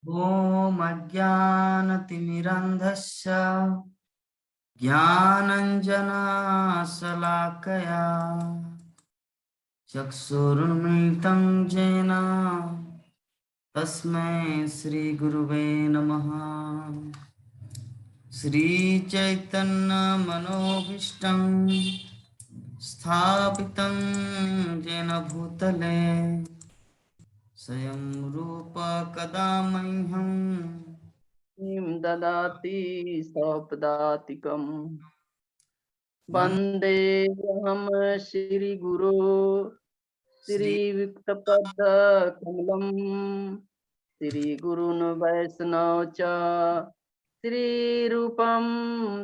ॐ अज्ञानतिमिरन्धस्य ज्ञानञ्जनशलाकया चक्षुरुन्मिलितं येन तस्मै श्रीगुरुवे नमः। श्रीचैतन्यमनोभीष्टं स्थापितं येन भूतले स्वयं रूप कदा मह्यं ददाति सौपदातिकम् वन्देऽहं श्रीगुरो श्रीयुक्तपदकमलम् श्रीगुरून् वैष्णव च श्रीरूपं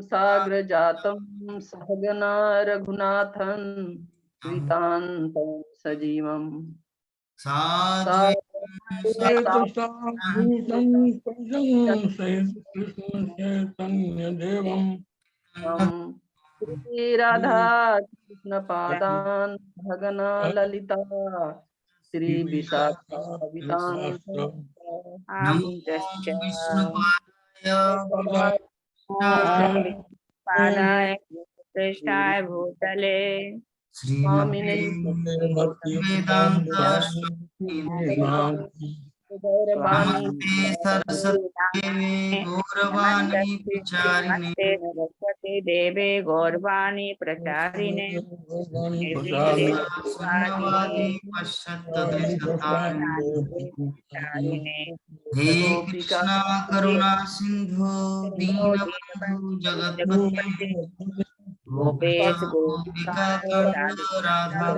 साग्रजातं सहगना रघुनाथं श्रीकान्तं सजीवम् श्री राधा कृष्ण पादान भगना ललिता श्री विशाखावितान नमो विष्णुपादाय पादाय कृष्णाय भूतले श्रीमते वेदांत नमस्ते सरस्वती गौरवाणी प्रचारिणे नमस्ते सरस्वती देवे गौरवाणी प्रचारिणे शून्यवादी पश्चात्तदेशतारिणे हे कृष्णा करुणा सिंधु दीनबंधु जगत्पते गोपेश गोपिका कांत राधा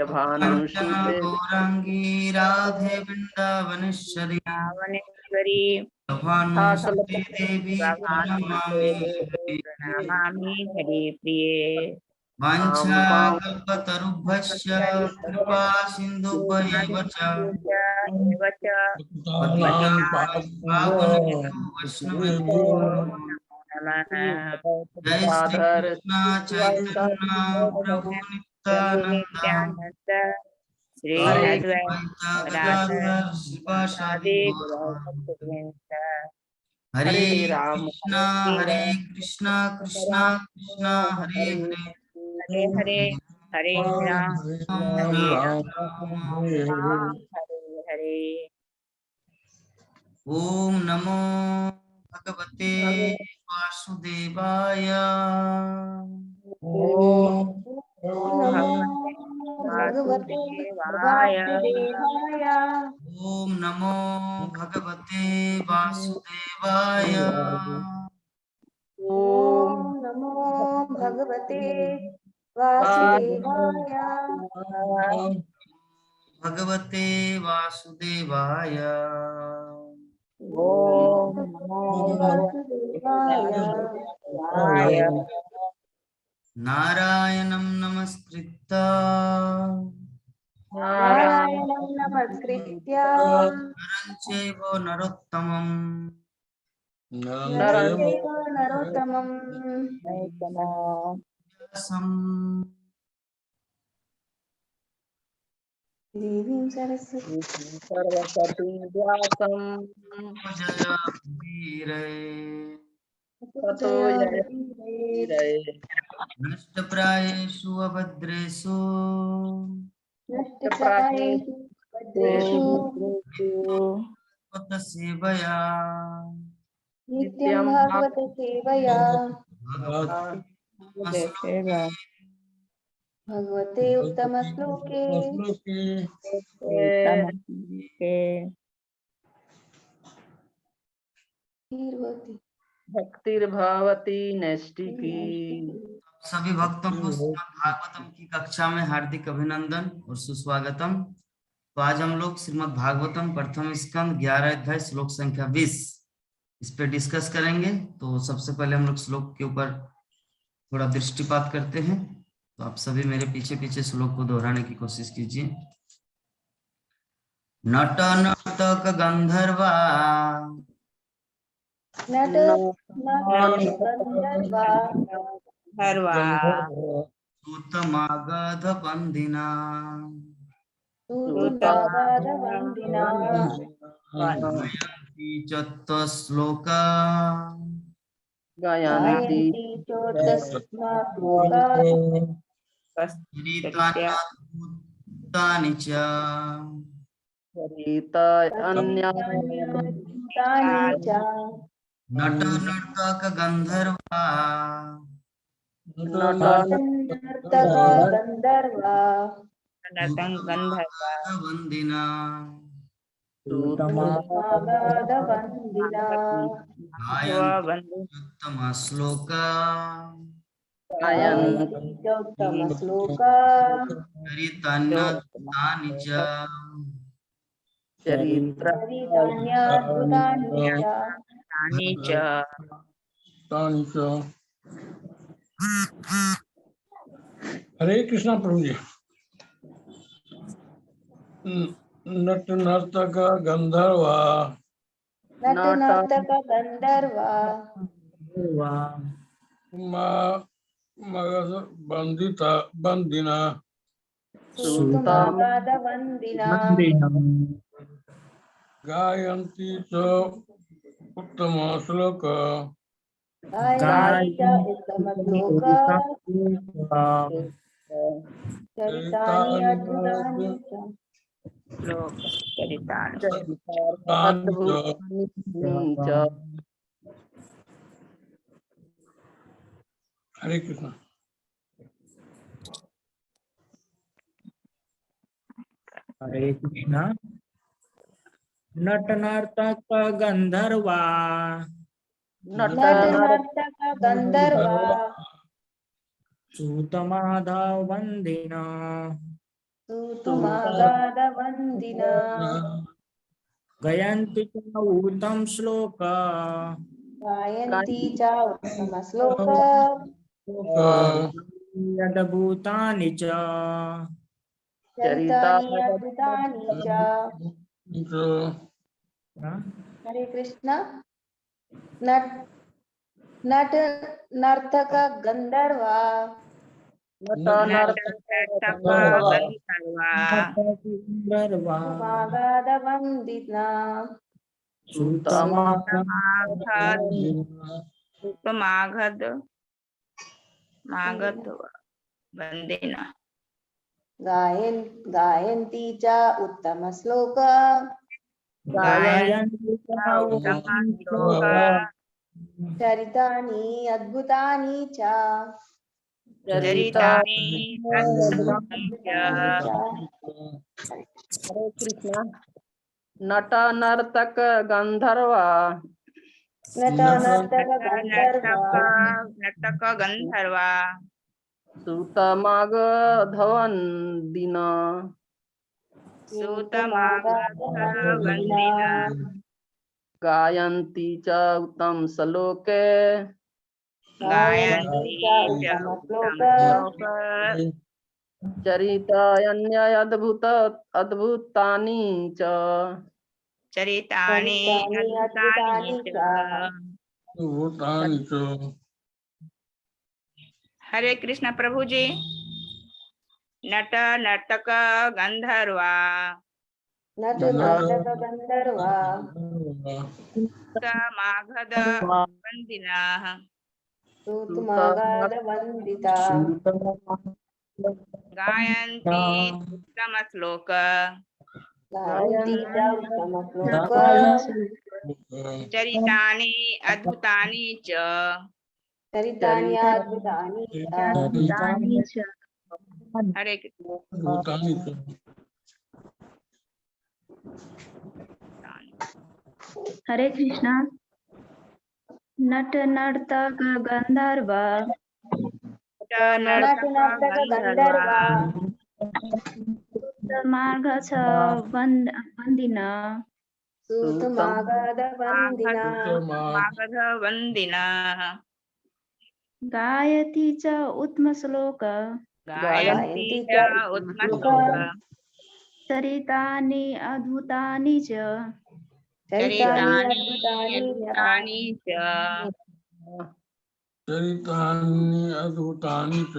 भानुसुते गौरांगी राधे वृंदावनेश्वरी भानुसुते देवी प्रणमामि प्रणमामि हरि प्रिये वाञ्छाकल्पतरुभ्यश्च कृपा सिन्धुभ्यैव च वैष्णवेभ्यो जय श्री कृष्ण चैतन्य प्रभु नित्यानंद श्री अद्वैत गदाधर शिवासादि हरे कृष्णा कृष्णा कृष्णा हरे हरे हरे हरे हरे राम हरे राम हरे हरे। ओम नमो भगवते वासुदेवाय। भगवते वासुदेवाय। ओम नमो भगवते वासुदेवाय। ओम नमो भगवते वासुदेवाय। भगवते वासुदेवाय। ओम नमो वासुदेवाय। नारायणं नमस्कृत्य नारायणं नमस्कृत्य नरं चैव नरोत्तमं नरं चैव नरोत्तमं देवीं सरस्वती व्यासं ततो जयतीरे नष्टप्रायेषु अभद्रेषु नष्टप्रायेषु भद्रेषु सेवया नित्यं भागवत सेवया भगवते उत्तमश्लोके भक्तिर्भवती नैष्टिकी। सभी भक्तों को श्रीमद् भागवतम की कक्षा में हार्दिक अभिनंदन और सुस्वागतम। तो आज हम लोग श्रीमद् भागवतम प्रथम स्कंद 11 अध्याय श्लोक संख्या 20 इस पे डिस्कस करेंगे। तो सबसे पहले हम लोग श्लोक के ऊपर थोड़ा दृष्टिपात करते हैं। तो आप सभी मेरे पीछे पीछे श्लोक को दोहराने की कोशिश कीजिए। नट नर्तक गंधर्वा सूतमागध बंदिना सूतमागाधवन्दिना श्लोका गायन्ति गायन्ति चोत्तस्माश्लोका चरितानि च चरिता अन्या अन्यानि च नट नर्तक गंधर्वा नर्तक गन्धर्वा गंधर्वा वंदिना सूतमागाधवन्दिना गायन्ति उत्तम श्लोका गायन्ति च उत्तमश्लोका चरितान्यद्भुतानि च चरित्र चरितान्यद्भुतानि च हरे कृष्णा प्रभु जी। नट नर्तक गंधर्वा नट नर्तक गन्धर्वा मगध बंदिता बंदिना सूतमागाधवन्दिना गायन्ति च उत्तम श्लोक गायन्ति च उत्तमश्लोका चरितानि अद्भुतानि च अद्भुतानि च हरे कृष्णा। हरे कृष्णा। नट नर्तक गंधर्वा नट नर्तक गन्धर्वा सूत माधव वंदिना सूतमागाधवन्दिना गयन्ति च उत्तम श्लोक गायन्ति च उत्तमश्लोक अद्भुतानि च चरितानि अद्भुतानि च हरे कृष्ण। नट नर्तक गंधर्वा गंधर्वा सूतमागाधवन्दिना वंदिना गायन्ति च उत्तमश्लोक गायन्ति च चरितानि अद्भुतानि च चरितानि अद्भुतानि च हरे कृष्ण। नट नर्तक गंधर्वा नट नर्तक गंधर्वा नर्तक गंधर्वा सूतमागधवन्दिना सूतमागाधवन्दिना गायन्ति च उत्तम श्लोके गायन्ति च उत्तमश्लोक चरितान्य अद्भुतानि च चरितानि अद्भुतानि च हरे कृष्ण प्रभु जी। नट नर्तक गंधर्वा नट नर्तक गंधर्वा मागध वंदिना सूतमागाधवन्दिता गायन्ति उत्तमश्लोक गायन्ति च उत्तमश्लोक चरितानि अद्भुतानि च चरितानि अद्भुतानि च हरे कृष्ण। हरे कृष्णा। नट नर्तक गंधर्वा नट नर्तक गंधर्वा मार्गछ वंदिना सूतमागाधवन्दिना मागध वंदिना गायति च उत्तम श्लोक गायन्ति च उत्तमश्लोक चरितानि अद्भुतानि च चरितानि अद्भुतानि च चरितानि अद्भुतानि च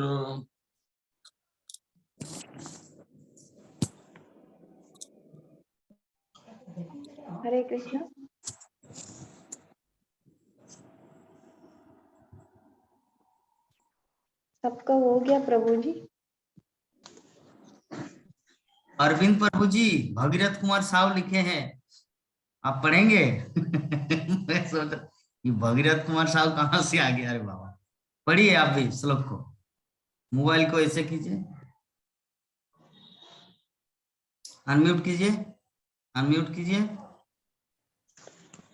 हरे कृष्ण। सबका हो गया प्रभु जी। अरविंद प्रभु जी, भगीरथ कुमार साहब लिखे हैं, आप पढ़ेंगे? मैं सोच कि भगीरथ कुमार साहब कहाँ से आ गया? अरे बाबा, पढ़िए आप भी श्लोक को। मोबाइल को ऐसे कीजिए, अनम्यूट कीजिए, अनम्यूट कीजिए।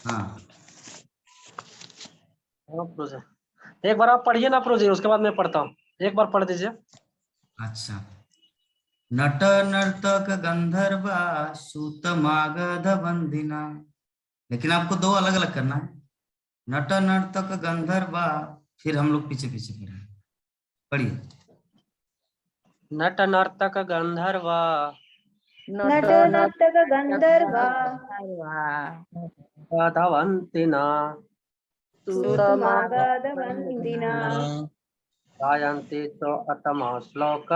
हाँ, प्रोजे एक बार आप पढ़िए ना प्रोजे, उसके बाद मैं पढ़ता हूँ। एक बार पढ़ दीजिए। अच्छा। नट नर्तक गंधर्वा सूत मागध बंदिना, लेकिन आपको दो अलग अलग करना है। नट नर्तक गंधर्वा, फिर हम लोग पीछे पीछे फिर पढ़िए। नट नर्तक गंधर्व नट नर्तक गंधर्व गाधवन्तिना सूतमागध वंदिना गायन्ति च अतमः श्लोक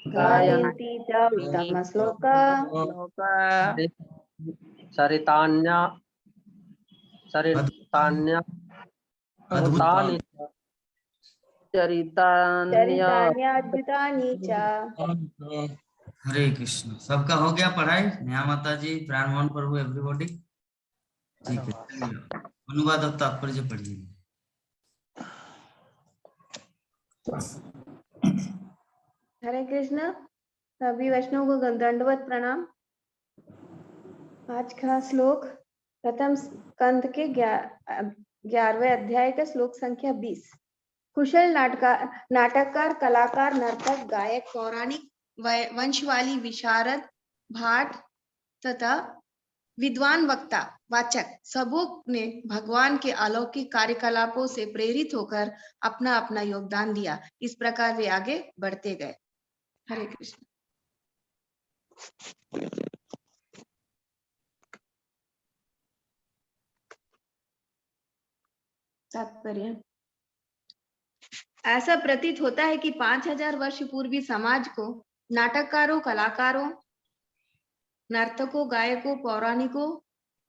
गायन्ति च उत्तम श्लोक सरितान्य भूतानि च चरितान्य चरितान्याद्भुतानि च। हरे कृष्ण। सबका हो गया पढ़ाई? नेहा माता जी, प्राणमोहन प्रभु, एवरीबॉडी ठीक है। अनुवाद और तात्पर्य पढ़िए। हरे कृष्ण। सभी वैष्णव को दंडवत प्रणाम। आज का श्लोक प्रथम स्कंद के 11वें अध्याय का श्लोक संख्या 20। कुशल नाटककार, कलाकार, नर्तक, गायक, पौराणिक, वंशवाली, विशारद, भाट तथा विद्वान वक्ता, वाचक सबों ने भगवान के अलौकिक कार्यकलापों से प्रेरित होकर अपना अपना योगदान दिया। इस प्रकार वे आगे बढ़ते गए। हरे कृष्ण। तात्पर्य। ऐसा प्रतीत होता है कि 5000 वर्ष पूर्वी समाज को नाटककारों, कलाकारों, नर्तकों, गायकों, पौराणिकों,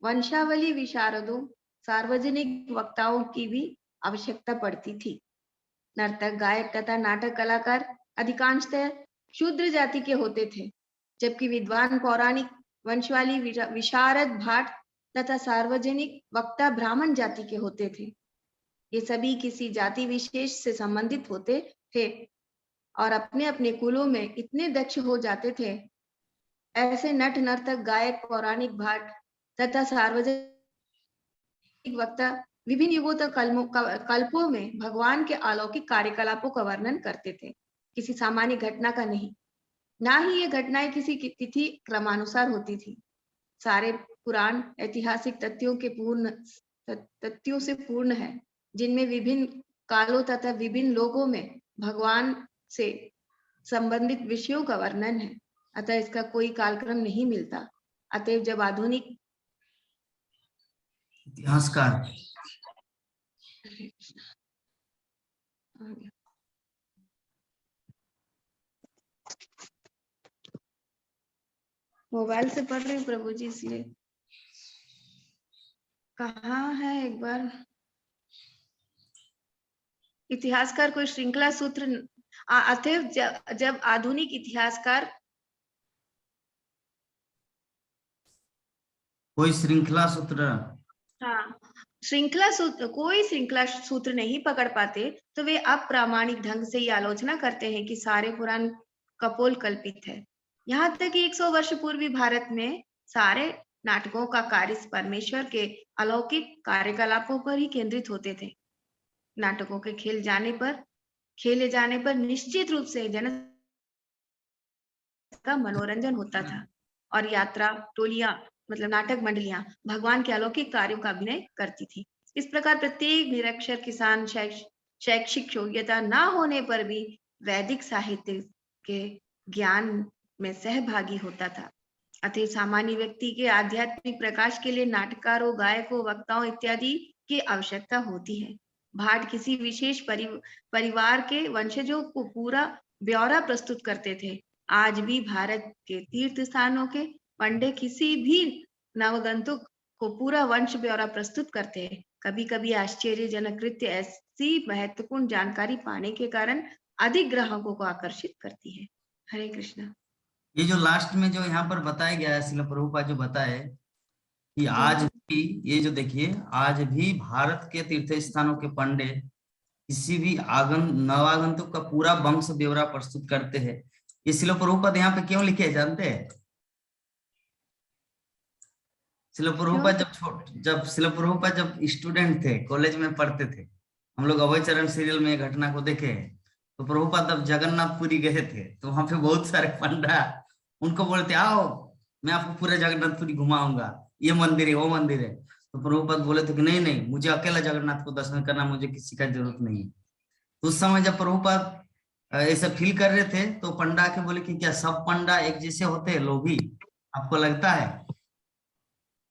वंशावली विशारदों, सार्वजनिक वक्ताओं की भी आवश्यकता पड़ती थी। नर्तक, गायक तथा नाटक कलाकार अधिकांशतः शूद्र जाति के होते थे, जबकि विद्वान, पौराणिक, वंशवाली, विशारद, भाट तथा सार्वजनिक वक्ता ब्राह्मण जाति के होते थे। ये सभी किसी जाति विशेष से संबंधित होते थे और अपने अपने कुलों में इतने दक्ष हो जाते थे। ऐसे नट, नर्तक, गायक, पौराणिक, भाट तथा सार्वजनिक वक्ता विभिन्न युगों तक कल्पों में भगवान के अलौकिक कार्यकलापों का वर्णन करते थे, किसी सामान्य घटना का नहीं। ना ही ये घटनाएं किसी की तिथि क्रमानुसार होती थी। सारे पुराण ऐतिहासिक तथ्यों से पूर्ण है, जिनमें विभिन्न कालों तथा विभिन्न लोगों में भगवान से संबंधित विषयों का वर्णन है। अतः इसका कोई कालक्रम नहीं मिलता। अतएव जब आधुनिक इतिहासकार मोबाइल से पढ़ रही हूँ प्रभु जी, इसलिए कहाँ है एक बार। इतिहासकार कोई श्रृंखला सूत्र अतएव जब आधुनिक इतिहासकार कोई श्रृंखला सूत्र, हाँ, कोई श्रृंखला सूत्र नहीं पकड़ पाते, तो वे अप्रामाणिक ढंग से ही आलोचना करते हैं कि सारे पुराण कपोल कल्पित है। यहाँ तक कि 100 वर्ष पूर्वी भारत में सारे नाटकों का कार्य परमेश्वर के अलौकिक कार्यकलापों पर ही केंद्रित होते थे। नाटकों के खेले जाने पर निश्चित रूप से जन का मनोरंजन होता था और यात्रा टोलियां मतलब नाटक मंडलियां भगवान के अलौकिक कार्यों का अभिनय करती थी। इस प्रकार प्रत्येक निरक्षर किसान शैक्षिक योग्यता न होने पर भी वैदिक साहित्य के ज्ञान में सहभागी होता था। अतः सामान्य व्यक्ति के आध्यात्मिक प्रकाश के लिए नाटककारों, गायकों, वक्ताओं इत्यादि की आवश्यकता होती है। भाट किसी विशेष परिवार के वंशजों को पूरा ब्यौरा प्रस्तुत करते थे। आज भी भारत के तीर्थ स्थानों के पंडे किसी भी नवगंतुक को पूरा वंश ब्यौरा प्रस्तुत करते हैं। कभी कभी आश्चर्यजनक कृत्य ऐसी महत्वपूर्ण जानकारी पाने के कारण अधिक ग्राहकों को आकर्षित करती है। हरे कृष्णा। ये जो लास्ट में जो यहाँ पर बताया गया है, श्रील प्रभुपाद जो बताए कि आज भी, ये जो देखिए, आज भी भारत के तीर्थ स्थानों के पंडे किसी भी नवागंतुक का पूरा वंश ब्यौरा प्रस्तुत करते हैं। ये श्रील प्रभुपाद यहाँ पे क्यों लिखे जानते हैं? श्रील प्रभुपाद जब श्रील प्रभुपाद जब स्टूडेंट थे, कॉलेज में पढ़ते थे, हम लोग अभय चरण सीरियल में घटना को देखे, तो प्रभुपाद जब जगन्नाथपुरी गए थे तो वहां पे बहुत सारे पंडा उनको बोलते आओ मैं आपको पूरा जगन्नाथपुरी घुमाऊंगा, ये मंदिर है वो मंदिर है। तो प्रभुपाद बोले थे कि नहीं नहीं, मुझे अकेला जगन्नाथ को दर्शन करना, मुझे किसी का जरूरत नहीं है। तो उस समय जब प्रभुपाद ऐसा फील कर रहे थे तो पंडा के बोले कि क्या सब पंडा एक जैसे होते हैं लोभी, आपको लगता है?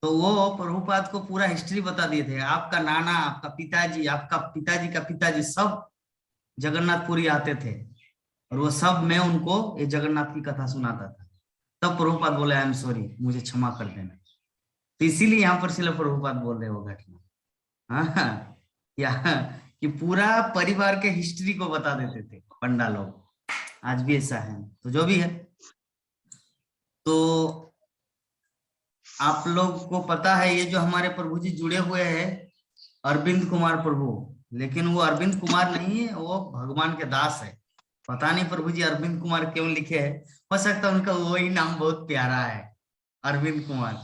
तो वो प्रभुपाद को पूरा हिस्ट्री बता दिए थे, आपका नाना, आपका पिताजी, आपका पिताजी का पिताजी सब जगन्नाथपुरी आते थे और वो सब मैं उनको ये जगन्नाथ की कथा सुनाता था। तब प्रभुपाद बोले आई एम सॉरी, मुझे क्षमा कर देना। तो इसीलिए यहाँ पर श्रील प्रभुपाद बोल रहे वो घटना, हाँ, कि पूरा परिवार के हिस्ट्री को बता देते थे पंडा लोग। आज भी ऐसा है, तो जो भी है। तो आप लोग को पता है ये जो हमारे प्रभु जी जुड़े हुए हैं अरविंद कुमार प्रभु, लेकिन वो अरविंद कुमार नहीं है, वो भगवान के दास है। पता नहीं प्रभु जी अरविंद कुमार क्यों लिखे है, हो सकता है उनका वही नाम बहुत प्यारा है, अरविंद कुमार।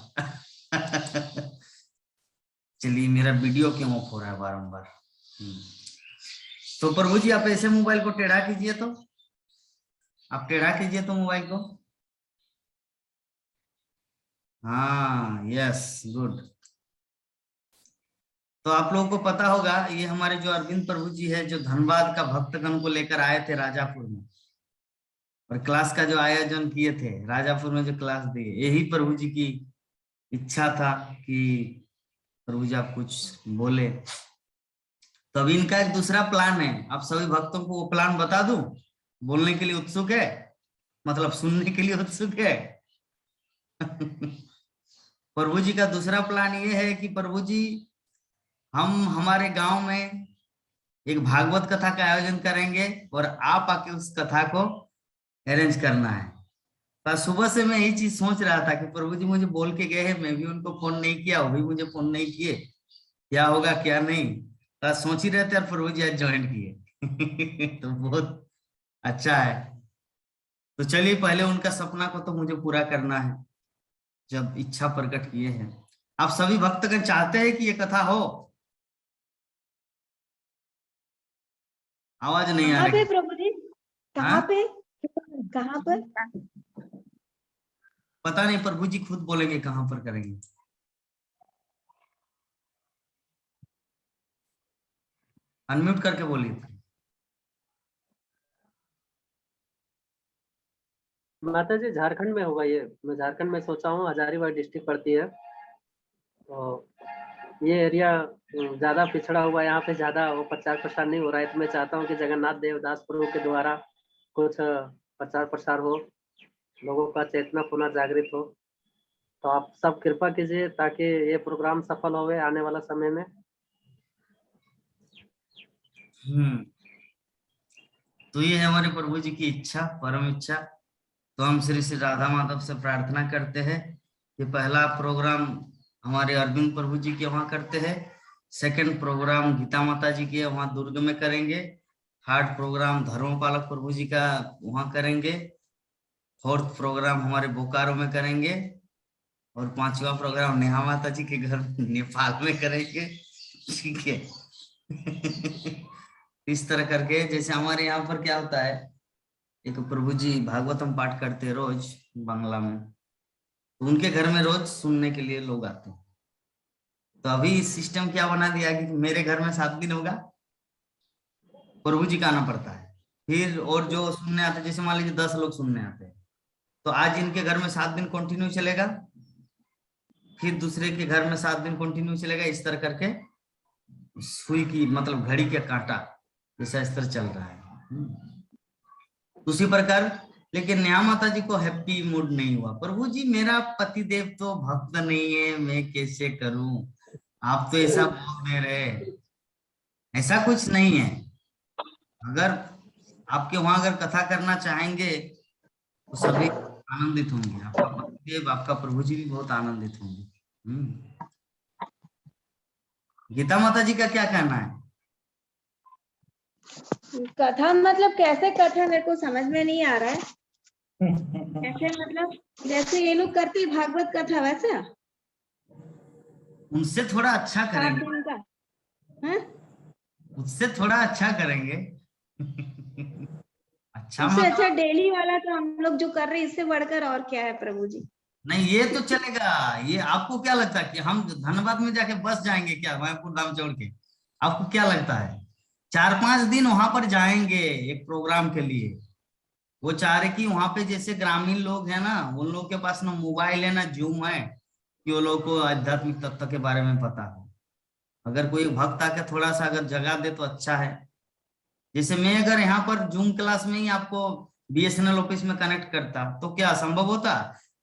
चलिए, मेरा वीडियो क्यों ऑफ हो रहा है बारंबार? तो प्रभु जी आप ऐसे मोबाइल को टेढ़ा कीजिए, तो आप टेढ़ा कीजिए तो मोबाइल को, हाँ, यस, गुड। तो आप लोगों को पता होगा ये हमारे जो अरविंद प्रभु जी है, जो धनबाद का भक्तगण को लेकर आए थे राजापुर में, और क्लास का जो आयोजन किए थे राजापुर में, जो क्लास दिए, यही प्रभु जी की इच्छा था कि प्रभु जी आप कुछ बोले। तो अभी इनका एक दूसरा प्लान है, आप सभी भक्तों को वो प्लान बता दूं? बोलने के लिए उत्सुक है, मतलब सुनने के लिए उत्सुक है? प्रभु जी का दूसरा प्लान ये है कि प्रभु जी हम हमारे गांव में एक भागवत कथा का आयोजन करेंगे और आप आके उस कथा को अरेंज करना है। तो सुबह से मैं यही चीज सोच रहा था कि प्रभु जी मुझे बोल के गए हैं, मैं भी उनको फोन नहीं किया, वो भी मुझे फोन नहीं किए, क्या होगा क्या नहीं, तो सोच ही रहे थे और प्रभु जी आज ज्वाइन किए। तो बहुत अच्छा है। तो चलिए, पहले उनका सपना को तो मुझे पूरा करना है, जब इच्छा प्रकट किए हैं। आप सभी भक्तगण चाहते हैं कि ये कथा हो? आवाज नहीं आ रही प्रभु जी, कहाँ पे, कहाँ पर? पता नहीं, प्रभु जी खुद बोलेंगे कहां पर करेंगे। अनम्यूट करके बोलिए। माता जी झारखंड में होगा ये, मैं झारखंड में सोचा हूँ, हजारीबाग डिस्ट्रिक्ट पड़ती है, तो ये एरिया ज्यादा पिछड़ा हुआ है, यहाँ पे ज्यादा वो प्रचार प्रसार नहीं हो रहा है। तो मैं चाहता हूँ कि जगन्नाथ देवदास प्रभु के द्वारा कुछ प्रचार प्रसार हो, लोगों का चेतना पुनः जागृत हो। तो आप सब कृपा कीजिए ताकि ये प्रोग्राम सफल हो आने वाला समय में। तो ये है हमारे प्रभु जी की इच्छा, परम इच्छा। तो हम श्री श्री राधा माधव से प्रार्थना करते हैं कि पहला प्रोग्राम हमारे अरविंद प्रभु जी के वहां करते हैं, सेकंड प्रोग्राम गीता माता जी के वहां दुर्ग में करेंगे, थर्ड प्रोग्राम धर्मपालक प्रभु जी का वहां करेंगे, फोर्थ प्रोग्राम हमारे बोकारो में करेंगे, और पांचवा प्रोग्राम नेहा माता जी के घर नेपाल में करेंगे। ठीक है। इस तरह करके, जैसे हमारे यहाँ पर क्या होता है, एक प्रभु जी भागवतम पाठ करते हैं रोज बांग्ला में, तो उनके घर में रोज सुनने के लिए लोग आते हैं। तो अभी सिस्टम क्या बना दिया कि मेरे घर में 7 दिन होगा, प्रभु जी का आना पड़ता है, फिर और जो सुनने आते, जैसे मान लीजिए 10 लोग सुनने आते हैं, तो आज इनके घर में 7 दिन कंटिन्यू चलेगा, फिर दूसरे के घर में 7 दिन कंटिन्यू चलेगा। इस तरह करके सुई की, मतलब घड़ी के कांटा जैसा इस तरह चल रहा है। उसी प्रकार लेकिन नेहा माता जी को हैप्पी मूड नहीं हुआ। प्रभु जी मेरा पतिदेव तो भक्त नहीं है, मैं कैसे करूं, आप तो ऐसा बोल दे रहे। ऐसा कुछ नहीं है। अगर आपके वहां अगर कथा करना चाहेंगे तो सभी आनंदित होंगे, आपका पतिदेव आपका प्रभु जी भी बहुत आनंदित होंगे। गीता माता जी का क्या कहना है? कथा मतलब कैसे कथा, मेरे को समझ में नहीं आ रहा है। कैसे मतलब जैसे ये लोग करते हैं भागवत कथा वैसा उनसे थोड़ा अच्छा 7 करेंगे, दिन का? हैं? उससे थोड़ा अच्छा करेंगे। अच्छा उससे अच्छा मतलब डेली वाला तो हम लोग जो कर रहे हैं इससे बढ़कर और क्या है प्रभु जी। नहीं, ये तो चलेगा। ये आपको क्या लगता है कि हम धनबाद में जाके बस जाएंगे क्या, मायापुर धाम छोड़ के? आपको क्या लगता है 4-5 दिन वहां पर जाएंगे एक प्रोग्राम के लिए? वो चाह रहे कि वहां पे जैसे ग्रामीण लोग हैं ना, उन लोगों के पास ना मोबाइल है ना जूम है कि वो लोग को आध्यात्मिक तत्व के बारे में पता हो। अगर कोई भक्त आके थोड़ा सा अगर जगा दे तो अच्छा है। जैसे मैं अगर यहाँ पर जूम क्लास में ही आपको बीएसएनएल ऑफिस में कनेक्ट करता तो क्या संभव होता?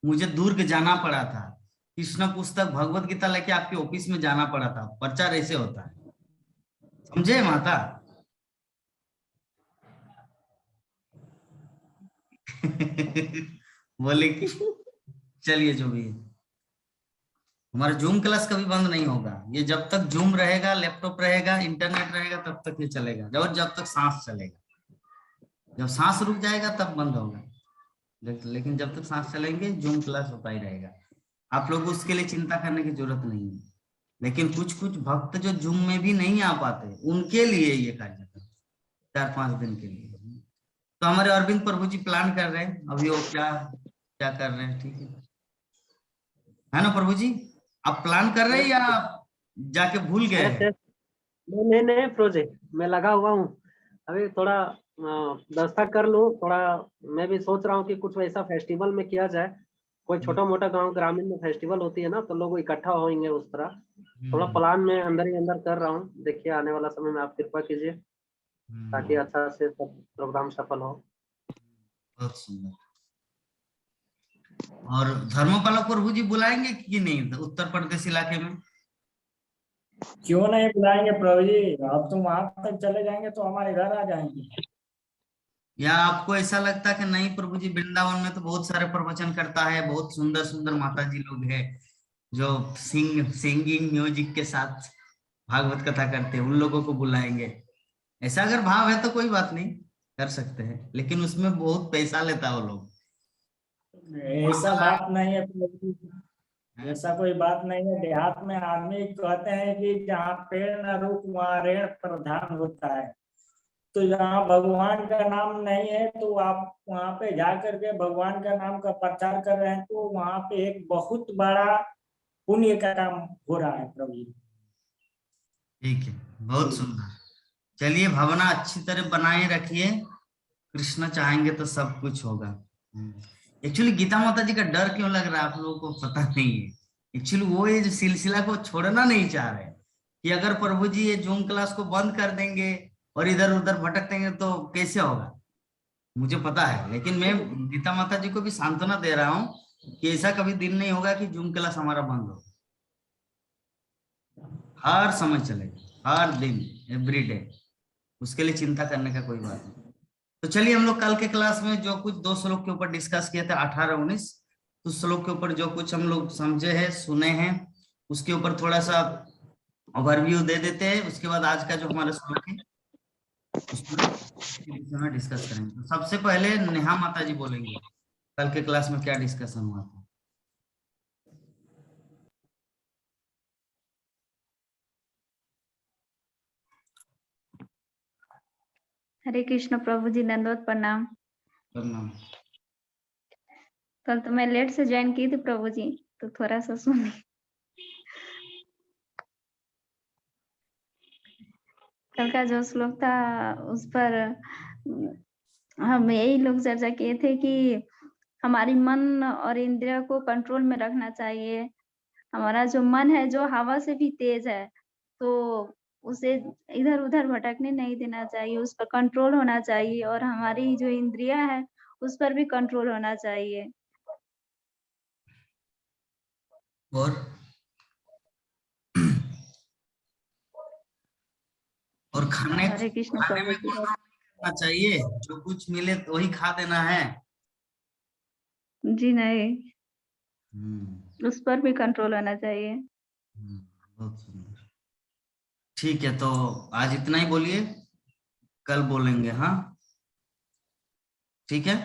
मुझे दुर्ग जाना पड़ा था, कृष्ण पुस्तक भगवत गीता लेके आपके ऑफिस में जाना पड़ा था। प्रचार ऐसे होता है, समझे माता? बोले कि चलिए जो भी है, हमारा जूम क्लास कभी बंद नहीं होगा। ये जब तक जूम रहेगा, लैपटॉप रहेगा, इंटरनेट रहेगा, तब तक ये चलेगा, जब तक सांस चलेगा। जब सांस रुक जाएगा तब बंद होगा, लेकिन जब तक सांस चलेंगे जूम क्लास होता ही रहेगा। आप लोग उसके लिए चिंता करने की जरूरत नहीं है। लेकिन कुछ कुछ भक्त जो जूम में भी नहीं आ पाते उनके लिए ये कार्यक्रम 4-5 दिन के लिए। तो हमारे अरविंद प्रभु जी प्लान कर रहे हैं, अभी वो क्या क्या कर रहे हैं, ठीक है ना प्रभु जी? आप प्लान कर रहे हैं या जाके भूल गए हैं? नहीं प्रोजेक्ट मैं लगा हुआ हूँ। अभी थोड़ा व्यवस्था कर लूँ थोड़ा। मैं भी सोच रहा हूँ कि कुछ वैसा फेस्टिवल में किया जाए। कोई छोटा मोटा गांव ग्रामीण में फेस्टिवल होती है ना, तो लोग इकट्ठा होंगे उस तरह। थोड़ा प्लान में अंदर ही अंदर कर रहा हूँ। देखिए आने वाला समय में आप कृपा कीजिए ताकि अच्छा से सब प्रोग्राम सफल हो। बहुत सुंदर। और धर्मपालक प्रभु जी बुलाएंगे कि नहीं उत्तर प्रदेश इलाके में? क्यों नहीं बुलाएंगे प्रभु जी, अब तुम वहां तक चले जाएंगे तो हमारे घर आ जाएंगे। या आपको ऐसा लगता है कि नहीं प्रभु जी वृंदावन में तो बहुत सारे प्रवचन करता है, बहुत सुंदर सुंदर माता जी लोग हैं जो सिंगिंग म्यूजिक के साथ भागवत कथा करते हैं, उन लोगों को बुलाएंगे? ऐसा अगर भाव है तो कोई बात नहीं, कर सकते हैं, लेकिन उसमें बहुत पैसा लेता है वो लोग। ऐसा बात नहीं है प्रभु जी, ऐसा कोई बात नहीं है। देहात में आदमी कहते हैं कि जहाँ पेड़ न रुक वहाँ रेण प्रधान होता है। तो जहाँ भगवान का नाम नहीं है तो आप वहाँ पे जा करके भगवान का नाम का प्रचार कर रहे हैं, तो वहाँ पे एक बहुत बड़ा पुण्य का काम हो रहा है प्रभु जी। ठीक है, बहुत सुंदर। चलिए भावना अच्छी तरह बनाए रखिए, कृष्ण चाहेंगे तो सब कुछ होगा। एक्चुअली गीता माता जी का डर क्यों लग रहा है आप लोगों को पता नहीं है। एक्चुअली वो ये सिलसिला को छोड़ना नहीं चाह रहे कि अगर प्रभु जी ये जूम क्लास को बंद कर देंगे और इधर उधर भटक देंगे तो कैसे होगा, मुझे पता है। लेकिन मैं गीता माता जी को भी सांत्वना दे रहा हूँ कि ऐसा कभी दिन नहीं होगा कि जूम क्लास हमारा बंद हो। हर समय चलेगा, हर दिन, एवरीडे, उसके लिए चिंता करने का कोई बात नहीं। तो चलिए हम लोग कल के क्लास में जो कुछ 2 श्लोक के ऊपर डिस्कस किए थे 18-19, तो श्लोक के ऊपर जो कुछ हम लोग समझे हैं सुने हैं उसके ऊपर थोड़ा सा ओवरव्यू दे देते हैं। उसके बाद आज का जो हमारा श्लोक है उसमें डिस्कस करेंगे। तो सबसे पहले नेहा माता जी बोलेंगे कल के क्लास में क्या डिस्कशन हुआ था। हरे कृष्ण प्रभु जी, दंडवत प्रणाम। प्रणाम। कल तो मैं लेट से ज्वाइन की थी प्रभु जी, तो थोड़ा सा सुनी। कल का जो श्लोक था उस पर हम यही लोग चर्चा किए थे कि हमारी मन और इंद्रिय को कंट्रोल में रखना चाहिए। हमारा जो मन है जो हवा से भी तेज है, तो उसे इधर उधर भटकने नहीं देना चाहिए, उस पर कंट्रोल होना चाहिए। और हमारी जो इंद्रियां है उस पर भी कंट्रोल होना चाहिए। और खाने हरे कृष्ण खाने प्रभु में जी। कंट्रोल करना चाहिए, जो कुछ मिले तो वही खा देना है। जी नहीं, हम्म, उस पर भी कंट्रोल होना चाहिए। बहुत सुंदर। ठीक है, तो आज इतना ही बोलिए, कल बोलेंगे। हाँ, ठीक है।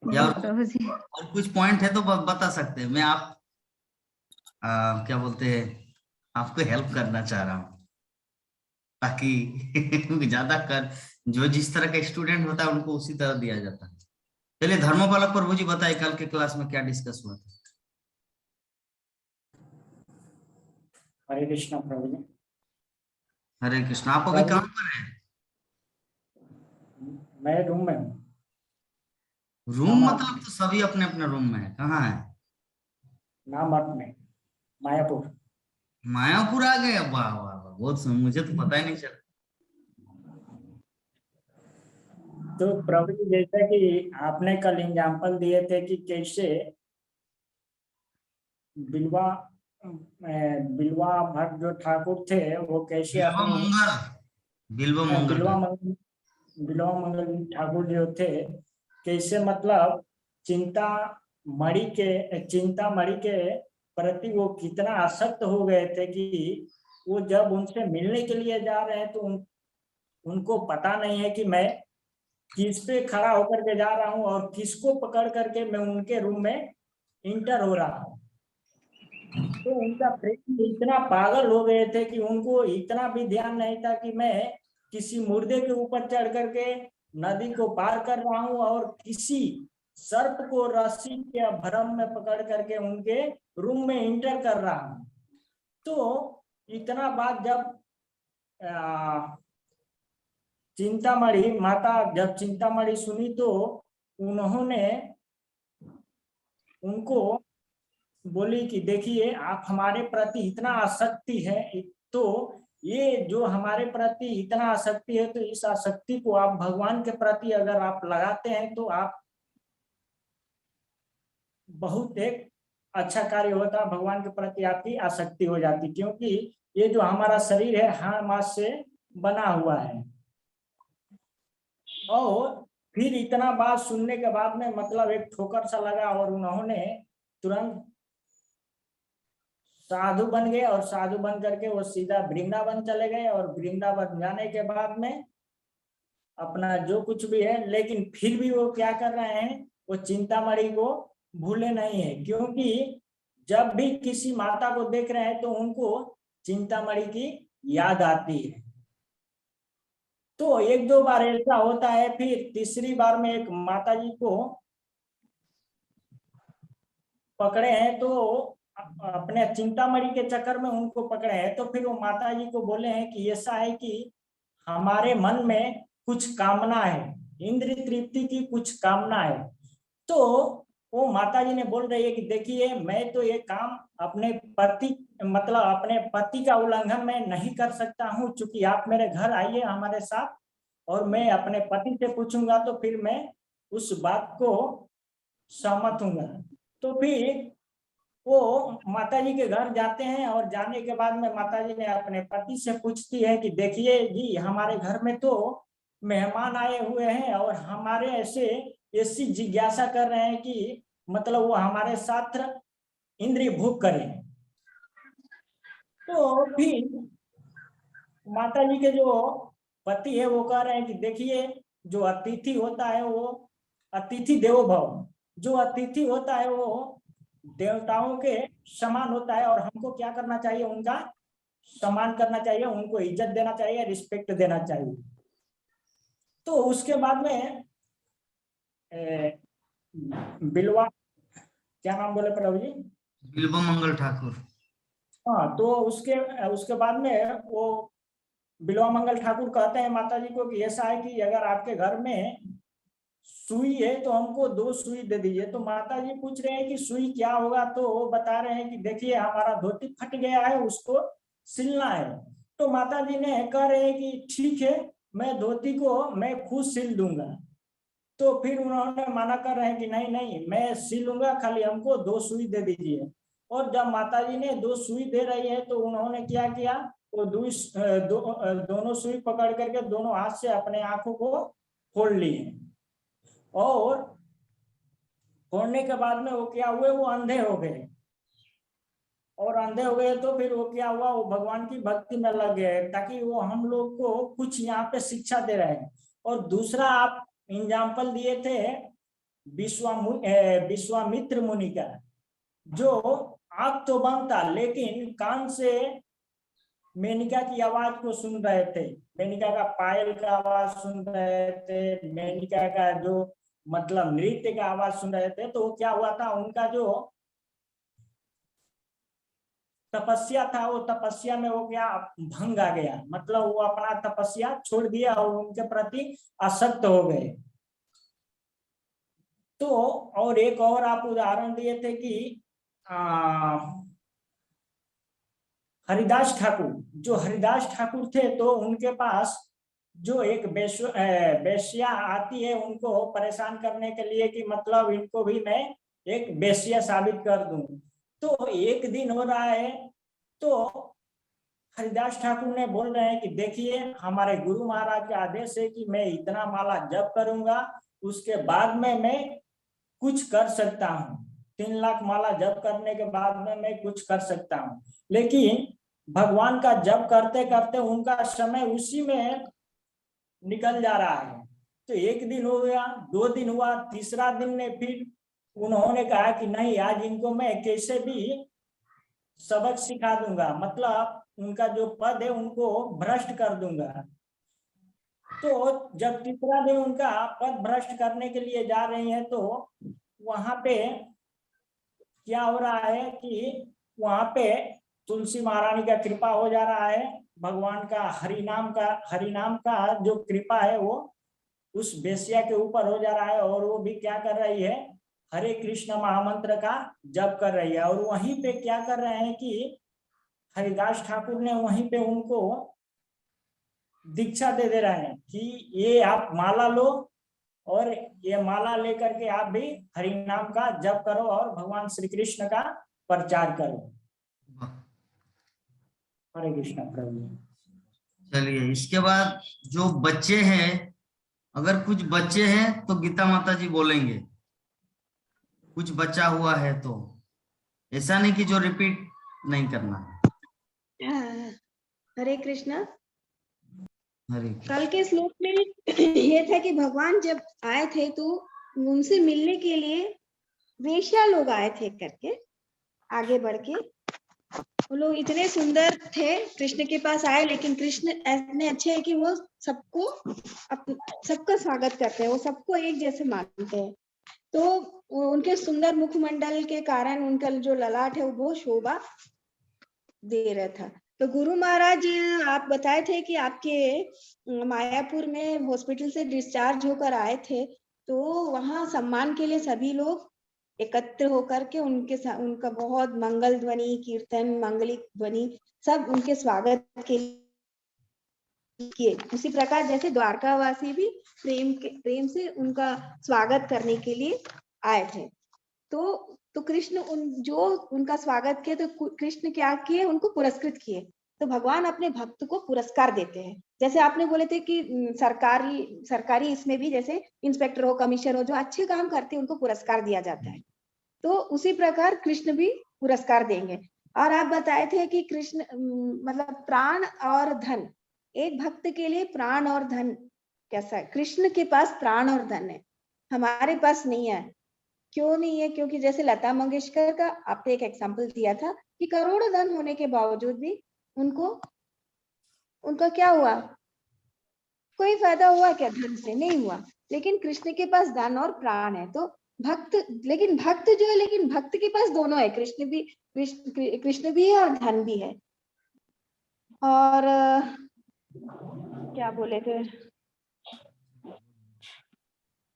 या जी प्रभु जी। और कुछ पॉइंट है तो बता सकते हैं। मैं आप क्या बोलते हैं, आपको हेल्प करना चाह रहा हूँ, ताकि ज्यादा कर, जो जिस तरह का स्टूडेंट होता है उनको उसी तरह दिया जाता है। चलिए, धर्मपालक प्रभु जी बताइए, कल के क्लास में क्या डिस्कस हुआ था। हरे कृष्णा प्रभु जी। हरे कृष्ण। आप अभी कहाँ पर है? मैं रूम में हूँ। रूम मतलब तो सभी अपने अपने रूम में है। कहाँ है? नामर्थ में, मायापुर। मायापुर आ गए? वाह वाह वाह, बहुत मुझे तो पता ही नहीं चला। तो प्रभु जी, जैसा कि आपने कल एग्जाम्पल दिए थे कि कैसे बिलवा बिलवा भट्ट जो ठाकुर थे वो कैसे बिल्व अपनी मंगल, बिल्व मंगल बिलवा मंगल ठाकुर जो थे कैसे मतलब चिंता मणि के प्रति वो कितना आसक्त हो गए थे कि वो जब उनसे मिलने के लिए जा रहे हैं तो उनको पता नहीं है कि मैं किस पे खड़ा होकर के जा रहा हूं और किसको पकड़ करके मैं उनके रूम में इंटर हो रहा हूं। तो उनका प्रेम इतना पागल हो गए थे कि उनको इतना भी ध्यान नहीं था कि मैं किसी मुर्दे के ऊपर चढ़ करके नदी को पार कर रहा हूं और किसी सर्प को रस्सी के भरम में पकड़ करके उनके रूम में इंटर कर रहा हूं। तो इतना बात जब चिंतामणि माता जब चिंतामणि सुनी तो उन्होंने उनको बोली कि देखिए, आप हमारे प्रति इतना आसक्ति है, तो ये जो हमारे प्रति इतना आसक्ति है, तो इस आसक्ति को आप भगवान के प्रति अगर आप लगाते हैं तो आप बहुत एक अच्छा कार्य होता, भगवान के प्रति आपकी आसक्ति हो जाती, क्योंकि ये जो हमारा शरीर है हाड़ मांस से बना हुआ है। और फिर इतना बात सुनने के बाद में मतलब एक ठोकर सा लगा और उन्होंने तुरंत साधु बन गए और साधु बन करके वो सीधा वृंदावन चले गए और वृंदावन जाने के बाद में अपना जो कुछ भी है, लेकिन फिर भी वो क्या कर रहे हैं, वो चिंतामणि को भूले नहीं है, क्योंकि जब भी किसी माता को देख रहे हैं तो उनको चिंतामणि की याद आती है। तो एक दो बार ऐसा होता है, फिर तीसरी बार में एक माता जी को पकड़े हैं, तो अपने चिंतामणि के चक्कर में उनको पकड़े हैं, तो फिर वो माता जी को बोले हैं कि ऐसा है कि हमारे मन में कुछ कामना है, इंद्र तृप्ति की कुछ कामना है। तो वो माता जी ने बोल रही है कि देखिए, मैं तो ये काम अपने पति मतलब अपने पति का उल्लंघन मैं नहीं कर सकता हूँ, चूंकि आप मेरे घर आइए हमारे साथ और मैं अपने पति से पूछूंगा तो फिर मैं उस बात को सहमत हूँगा। तो फिर वो माता जी के घर जाते हैं और जाने के बाद में माता जी ने अपने पति से पूछती है कि देखिए जी, हमारे घर में तो मेहमान आए हुए हैं और हमारे ऐसी जिज्ञासा कर रहे हैं कि मतलब वो हमारे साथ इंद्रिय भोग करें। तो फिर माता जी के जो पति है वो कह रहे हैं कि देखिए, जो अतिथि होता है वो अतिथि देवो भव, जो अतिथि होता है वो देवताओं के समान होता है और हमको क्या करना चाहिए, उनका सम्मान करना चाहिए, उनको इज्जत देना चाहिए, रिस्पेक्ट देना चाहिए। तो उसके बाद में बिलवा, क्या नाम बोले प्रभु जी? बिल्व मंगल ठाकुर। हाँ, तो उसके बाद में वो बिलवा मंगल ठाकुर कहते हैं माता जी को कि ऐसा है कि अगर आपके घर में सुई है तो हमको 2 सुई दे दीजिए। तो माता जी पूछ रहे हैं कि सुई क्या होगा, तो वो बता रहे हैं कि देखिए, हमारा धोती फट गया है, उसको सिलना है। तो माता जी ने कह रहे हैं कि ठीक है, मैं धोती को मैं खुद सिल दूंगा। तो फिर उन्होंने मना कर रहे हैं कि नहीं नहीं मैं सी लूंगा, खाली हमको 2 सुई दे दीजिए। और जब माताजी ने 2 सुई दे रही है तो उन्होंने क्या किया, वो दोनों सुई पकड़ करके दोनों हाथ से अपने आंखों को फोड़ लिए, और फोड़ने के बाद में वो क्या हुए, वो अंधे हो गए। और अंधे हो गए तो फिर वो क्या हुआ, वो भगवान की भक्ति में लग गए, ताकि वो हम लोग को कुछ यहाँ पे शिक्षा दे रहे हैं। और दूसरा आप एग्जाम्पल दिए थे विश्वामित्र मुनि का, जो आंख तो बंद था लेकिन कान से मेनिका की आवाज को सुन रहे थे, मेनिका का पायल का आवाज सुन रहे थे, मेनिका का जो मतलब नृत्य का आवाज सुन रहे थे। तो क्या हुआ था, उनका जो तपस्या था वो तपस्या में वो क्या भंग आ गया, मतलब वो अपना तपस्या छोड़ दिया और उनके प्रति आसक्त हो गए। तो और एक और आप उदाहरण दिए थे कि हरिदास ठाकुर, जो हरिदास ठाकुर थे तो उनके पास जो एक वेश्या आती है उनको परेशान करने के लिए कि मतलब इनको भी मैं एक वेश्या साबित कर दूं। तो एक दिन हो रहा है तो हरिदास ठाकुर ने बोल रहे हैं कि देखिए हमारे गुरु महाराज का आदेश है कि मैं इतना माला जप करूंगा, उसके बाद में मैं कुछ कर सकता हूँ, 3 लाख माला जप करने के बाद में मैं कुछ कर सकता हूँ। लेकिन भगवान का जप करते करते उनका समय उसी में निकल जा रहा है। तो एक दिन हो गया, 2 दिन हुआ, तीसरा दिन में फिर उन्होंने कहा कि नहीं आज इनको मैं कैसे भी सबक सिखा दूंगा, मतलब उनका जो पद है उनको भ्रष्ट कर दूंगा। तो जब तीसरा दिन उनका पद भ्रष्ट करने के लिए जा रही है तो वहां पे क्या हो रहा है कि वहां पे तुलसी महारानी का कृपा हो जा रहा है, भगवान का हरिनाम का जो कृपा है वो उस वेश्या के ऊपर हो जा रहा है, और वो भी क्या कर रही है, हरे कृष्ण महामंत्र का जप कर रही है। और वहीं पे क्या कर रहे हैं कि हरिदास ठाकुर ने वहीं पे उनको दीक्षा दे रहे हैं कि ये आप माला लो और ये माला लेकर के आप भी हरि नाम का जप करो और भगवान श्री कृष्ण का प्रचार करो। हरे कृष्ण प्रभु। चलिए इसके बाद जो बच्चे हैं, अगर कुछ बच्चे हैं तो गीता माता जी बोलेंगे, कुछ बचा हुआ है तो ऐसा नहीं कि जो रिपीट नहीं करना। हरे कृष्णा। हरे कल के श्लोक में ये था कि भगवान जब आए थे तो उनसे मिलने के लिए वेश्या लोग आए थे करके आगे बढ़ के, वो लोग इतने सुंदर थे, कृष्ण के पास आए, लेकिन कृष्ण इतने अच्छे हैं कि वो सबका स्वागत करते हैं, वो सबको एक जैसे मानते हैं। तो उनके सुंदर मुखमंडल के कारण उनका जो ललाट है वो बहुत शोभा दे रहा था। तो गुरु महाराज आप बताए थे कि आपके मायापुर में हॉस्पिटल से डिस्चार्ज होकर आए थे, तो वहां सम्मान के लिए सभी लोग एकत्र होकर के उनका बहुत मंगल ध्वनि, कीर्तन, मंगलिक ध्वनि सब उनके स्वागत के किए। उसी प्रकार जैसे द्वारकावासी भी प्रेम से उनका स्वागत करने के लिए आए थे। तो कृष्ण जो उनका स्वागत किए तो कृष्ण क्या किए, उनको पुरस्कृत किए। तो भगवान अपने भक्त को पुरस्कार देते हैं। जैसे आपने बोले थे कि सरकारी इसमें भी जैसे इंस्पेक्टर हो, कमिश्नर हो, जो अच्छे काम करते हैं उनको पुरस्कार दिया जाता है। तो उसी प्रकार कृष्ण भी पुरस्कार देंगे। और आप बताए थे कि कृष्ण मतलब प्राण और धन, एक भक्त के लिए प्राण और धन कैसा है, कृष्ण के पास प्राण और धन है, हमारे पास नहीं है। क्यों नहीं है? क्योंकि जैसे लता मंगेशकर का आपने एक एग्जाम्पल दिया था कि करोड़ों धन होने के बावजूद भी उनका क्या हुआ, कोई फायदा हुआ क्या? धन से नहीं हुआ। लेकिन कृष्ण के पास धन और प्राण है, तो भक्त जो है, लेकिन भक्त के पास दोनों है, कृष्ण भी है और धन भी है। और क्या बोले थे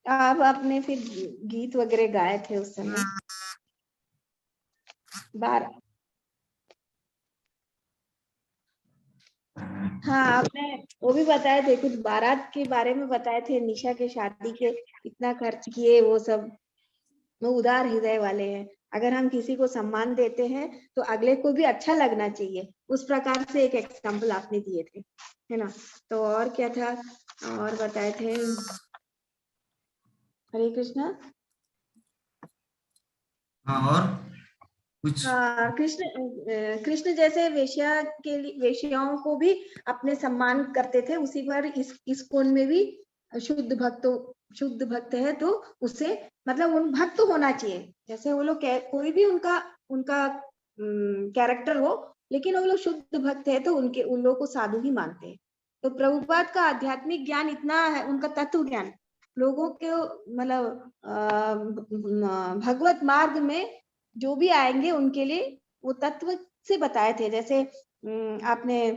आप, आपने फिर गीत वगैरह गाए थे उस समय 12। हाँ, आपने वो भी बताए थे, कुछ बारात के बारे में बताए थे, निशा के शादी के इतना खर्च किए, वो सब। वो उदार हृदय वाले हैं। अगर हम किसी को सम्मान देते हैं तो अगले को भी अच्छा लगना चाहिए, उस प्रकार से एक एग्जाम्पल आपने दिए थे, है ना। तो और क्या था, और बताए थे। हरे कृष्णा। हाँ, और कुछ? हाँ, कृष्ण जैसे वेश्याओं को भी अपने सम्मान करते थे, उसी पर इस कोण में भी शुद्ध भक्त है तो उसे मतलब उन भक्त होना चाहिए। जैसे वो लोग कोई भी उनका कैरेक्टर हो, लेकिन वो लोग शुद्ध भक्त है तो उन लोगों को साधु ही मानते हैं। तो प्रभुपाद का आध्यात्मिक ज्ञान इतना है, उनका तत्व ज्ञान लोगों के मतलब भगवत मार्ग में जो भी आएंगे उनके लिए वो तत्व से बताए थे। जैसे आपने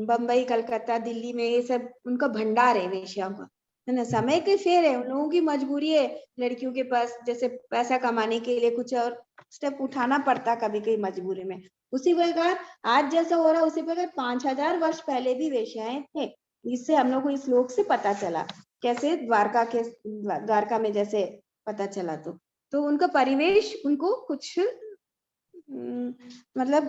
बम्बई, कलकत्ता, दिल्ली में ये सब उनका भंडार है वेश्याओं का, है ना। समय के फेर है, उन लोगों की मजबूरी है, लड़कियों के पास जैसे पैसा कमाने के लिए कुछ और स्टेप उठाना पड़ता कभी कभी मजबूरी में। उसी प्रकार आज जैसा हो रहा है, उसी प्रकार 5000 वर्ष पहले भी वेश्याएं थे। इससे हम लोग को इस श्लोक से पता चला, कैसे द्वारका में जैसे पता चला। तो उनका परिवेश उनको कुछ मतलब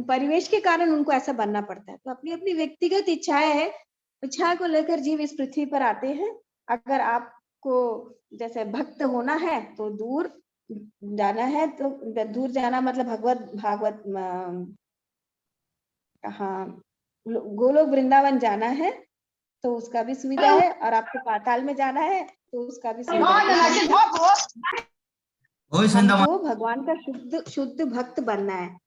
परिवेश के कारण उनको ऐसा बनना पड़ता है। तो अपनी अपनी व्यक्तिगत इच्छाएं है, इच्छा को लेकर जीव इस पृथ्वी पर आते हैं। अगर आपको जैसे भक्त होना है तो दूर जाना है, तो दूर जाना मतलब भागवत हाँ, गोलोक वृंदावन जाना है तो उसका भी सुविधा है, और आपको पाताल में जाना है तो उसका भी सुविधा है। हमको भगवान का शुद्ध भक्त बनना है।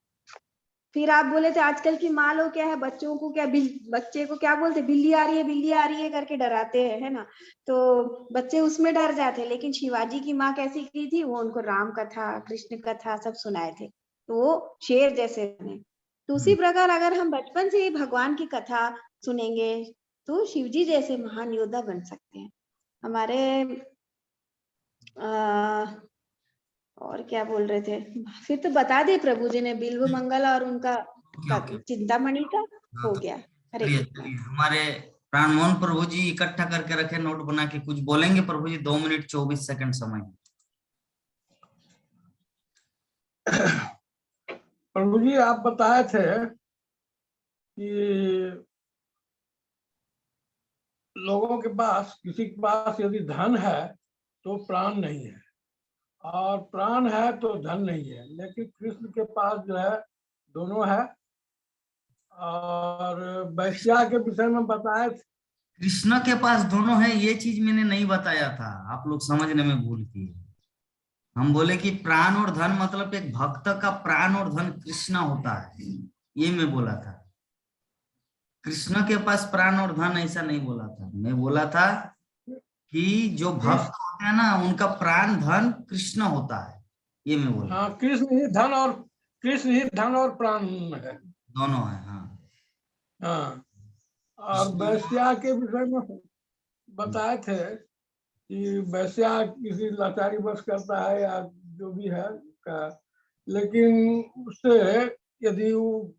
फिर आप बोले थे आजकल की माँ लोग क्या है, बच्चों को क्या बच्चे को क्या बोलते, बिल्ली आ रही है करके डराते हैं, है ना। तो बच्चे उसमें डर जाते हैं। लेकिन शिवाजी की माँ कैसी की थी, वो उनको राम कथा, कृष्ण कथा सब सुनाए थे, तो वो शेर जैसे बने। तो उसी प्रकार अगर हम बचपन से ही भगवान की कथा सुनेंगे तो शिवजी जैसे महान योद्धा बन सकते हैं। हमारे और क्या बोल रहे थे, फिर तो बता दे प्रभु जी ने, बिल्व मंगल और उनका चिंतामणि का हो गया। हरे कृष्ण। हमारे प्राणमोहन प्रभु जी इकट्ठा करके रखे, नोट बना के कुछ बोलेंगे प्रभु जी। 2 मिनट 24 सेकंड समय। प्रभु जी आप बताए थे कि लोगों के पास, किसी के पास यदि धन है तो प्राण नहीं है, और प्राण है तो धन नहीं है। लेकिन कृष्ण के पास जो है दोनों है। और वैश्या के विषय में बताए थे, कृष्ण के पास दोनों है, ये चीज मैंने नहीं बताया था, आप लोग समझने में भूल किए। हम बोले कि प्राण और धन मतलब एक भक्त का प्राण और धन कृष्ण होता है, ये मैं बोला था। कृष्ण के पास प्राण और धन ऐसा नहीं बोला था। मैं बोला था कि जो भक्त होते हैं ना, उनका प्राण धन कृष्ण होता है, ये मैं बोला। हाँ, कृष्ण ही धन और प्राण है, दोनों है। हाँ हाँ। और वैश्या के विषय में बताए थे कि वैश्या किसी लाचारी बस करता है या जो भी है का, लेकिन उससे यदि वो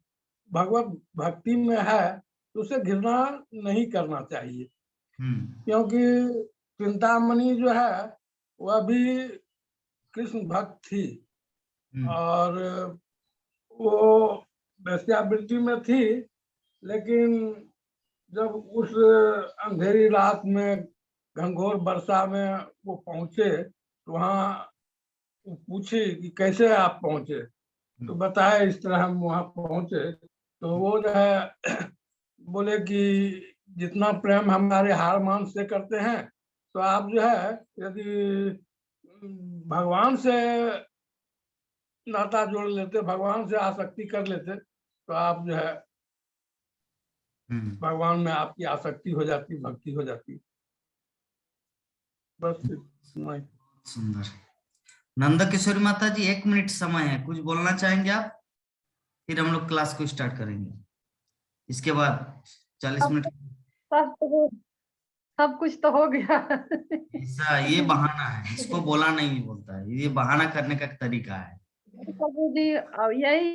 भगवत भक्ति में है तो उसे घृणा नहीं करना चाहिए। क्योंकि चिंतामणि जो है वह भी कृष्ण भक्त थी, और वो वैश्यावृत्ति में थी। लेकिन जब उस अंधेरी रात में, घनघोर वर्षा में वो पहुंचे तो वहाँ पूछे कि कैसे आप पहुंचे, तो बताया इस तरह हम वहाँ पहुंचे। तो वो जो है बोले कि जितना प्रेम हमारे हार मान से करते हैं, तो आप जो है यदि भगवान से नाता जोड़ लेते, भगवान से आसक्ति कर लेते, तो आप जो है भगवान में आपकी आसक्ति हो जाती, भक्ति हो जाती। बस सुंदर। नंद किशोरी माता जी, 1 मिनट समय है, कुछ बोलना चाहेंगे आप? फिर हम लोग क्लास को स्टार्ट करेंगे। इसके बाद 40 मिनट। सब कुछ तो हो गया। ऐसा ये बहाना है, इसको बोला नहीं बोलता है, ये बहाना करने का तरीका है। प्रभु जी, अब यही